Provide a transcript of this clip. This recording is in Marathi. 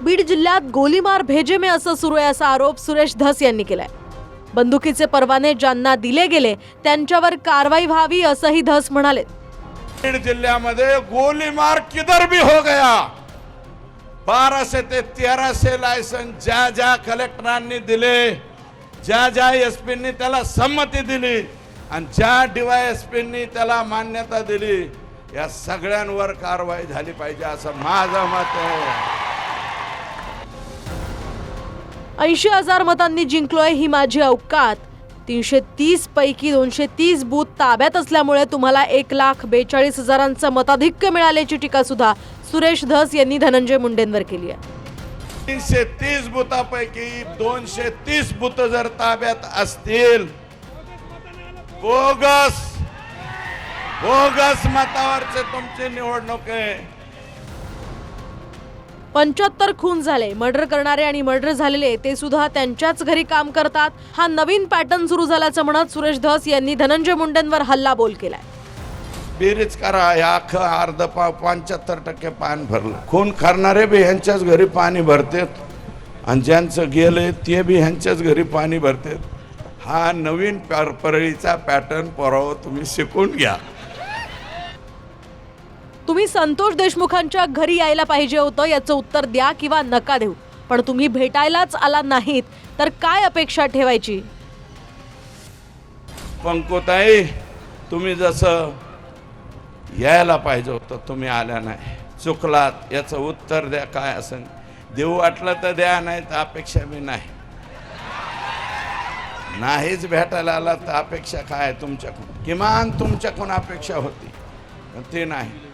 बीड जिल्ह्यात गोलीमार भेजे में असं सुरू आहे असा आरोप सुरेश धस यांनी केलाय। बंदुकीचे परवाने ज्यांना दिले गेले त्यांच्यावर कारवाई व्हावी असंही धस म्हणाले। बीड जिल्ह्यामध्ये गोलीमार किधर भी हो गया, 1200 ते 1300 लायसेन्स ज्या ज्या कलेक्टरांनी दिले, ज्या ज्या एसपींनी त्याला संमती दिली आणि ज्या डीवायएसपींनी त्याला मान्यता दिली, या सगळ्यांवर कारवाई झाली पाहिजे असं माझं मत आहे। 80,000 मतांनी जिंकलोय ही माझी औकात। 330 पैकी 230 बूथ ताब्यात असल्यामुळे तुम्हाला 1,42,000चं मताधिक्य मिळाल्याची टीका सुद्धा सुरेश धस यांनी धनंजय मुंडेंवर केली आहे। 330 बुथापैकी 230 बुथ जर ताब्यात असतील, बोगस मतावरचे तुमची निवडणूक आहे। 75 खून झाले, मर्डर करणारे आणि मर्डर झालेले ते सुद्धा त्यांच्याच घरी काम करतात। हा नवीन पॅटर्न सुरू झाल्याचं म्हणत सुरेश धस यांनी धनंजय मुंडेंवर हल्लाबोल केलाय। बेरीज करा, या अख्खं अर्ध 75% पाणी भरलं। खून करणारे बी ह्यांच्याच घरी पाणी भरतात आणि ज्यांचं गेले ते बी ह्यांच्याच घरी पाणी भरतात। हा नवीन परळीचा पॅटर्न पोराव तुम्ही शिकून घ्या। तुम्ही संतोष देशमुखांच्या घरी यायला पाहिजे होतं याचं उत्तर द्या किंवा नका देऊ, पण तुम्ही भेटायलाच आला नाहीत तर काय अपेक्षा ठेवायची? पंकुताई, तुम्ही जसं यायला पाहिजे होतं तुम्ही आल्या नाही, चुकलात, याचं उत्तर द्या। काय असेल देऊ वाटलं तर द्या, नाही तर अपेक्षा बी नाही। नाहीच भेटायला आला तर अपेक्षा काय तुमच्याकडून? किमान तुमच्याकडून अपेक्षा होती, ते नाही।